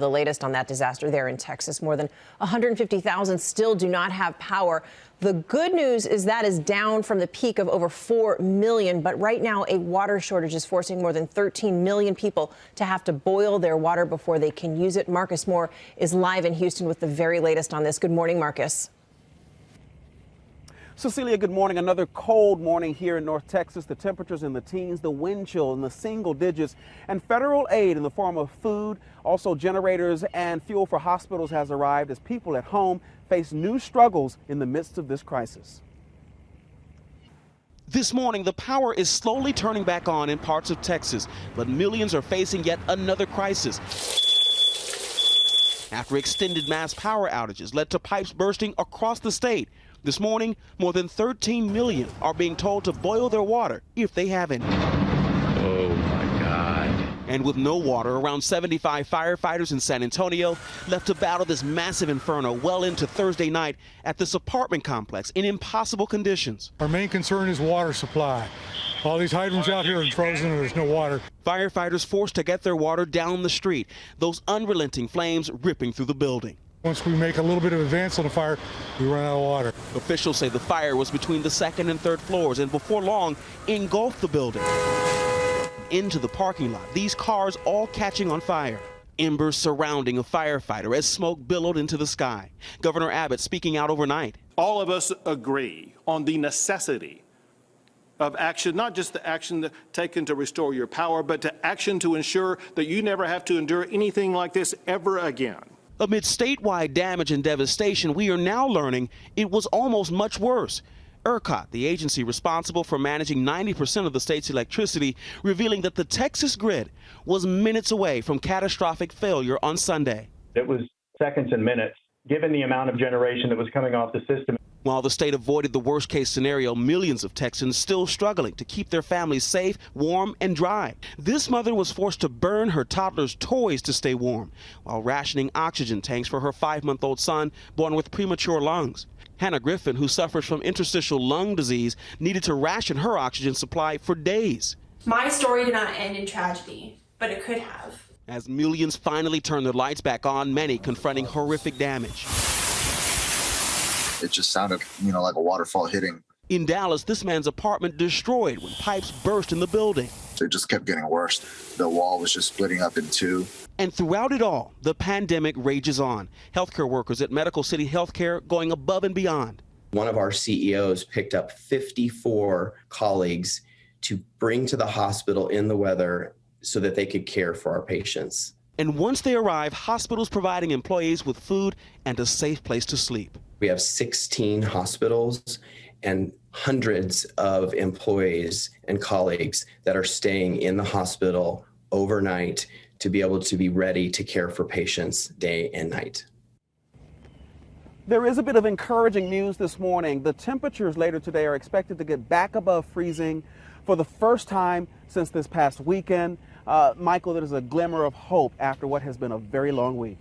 The latest on that disaster there in Texas, more than 150,000 still do not have power. The good news is that is down from the peak of over 4 million. But right now, a water shortage is forcing more than 13 million people to have to boil their water before they can use it. Marcus Moore is live in Houston with the very latest on this. Good morning, Marcus. Cecilia, good morning. Another cold morning here in North Texas. The temperatures in the teens, the wind chill in the single digits, and federal aid in the form of food, also generators and fuel for hospitals has arrived as people at home face new struggles in the midst of this crisis. This morning, the power is slowly turning back on in parts of Texas, but millions are facing yet another crisis after extended mass power outages led to pipes bursting across the state. This morning, more than 13 million are being told to boil their water if they have any. Oh my God. And with no water, around 75 firefighters in San Antonio left to battle this massive inferno well into Thursday night at this apartment complex in impossible conditions. Our main concern is water supply. All these hydrants out here are frozen and there's no water. Firefighters forced to get their water down the street, those unrelenting flames ripping through the building. Once we make a little bit of advance on the fire, we run out of water. Officials say the fire was between the second and third floors and before long engulfed the building. Into the parking lot, these cars all catching on fire. Embers surrounding a firefighter as smoke billowed into the sky. Governor Abbott speaking out overnight. All of us agree on the necessity of action, not just the action taken to restore your power, but to action to ensure that you never have to endure anything like this ever again. Amid statewide damage and devastation, we are now learning it was almost much worse. ERCOT, the agency responsible for managing 90% of the state's electricity, revealing that the Texas grid was minutes away from catastrophic failure on Sunday. It was seconds and minutes, given the amount of generation that was coming off the system. While the state avoided the worst-case scenario, millions of Texans still struggling to keep their families safe, warm, and dry. This mother was forced to burn her toddler's toys to stay warm, while rationing oxygen tanks for her 5-month-old son born with premature lungs. Hannah Griffin, who suffers from interstitial lung disease, needed to ration her oxygen supply for days. My story did not end in tragedy, but it could have. As millions finally turned their lights back on, many confronting horrific damage. It just sounded, like a waterfall hitting. In Dallas, this man's apartment destroyed when pipes burst in the building. It just kept getting worse. The wall was just splitting up in two. And throughout it all, the pandemic rages on. Healthcare workers at Medical City Healthcare going above and beyond. One of our CEOs picked up 54 colleagues to bring to the hospital in the weather so that they could care for our patients. And once they arrive, hospitals providing employees with food and a safe place to sleep. We have 16 hospitals and hundreds of employees and colleagues that are staying in the hospital overnight to be able to be ready to care for patients day and night. There is a bit of encouraging news this morning. The temperatures later today are expected to get back above freezing for the first time since this past weekend. Michael, there's a glimmer of hope after what has been a very long week.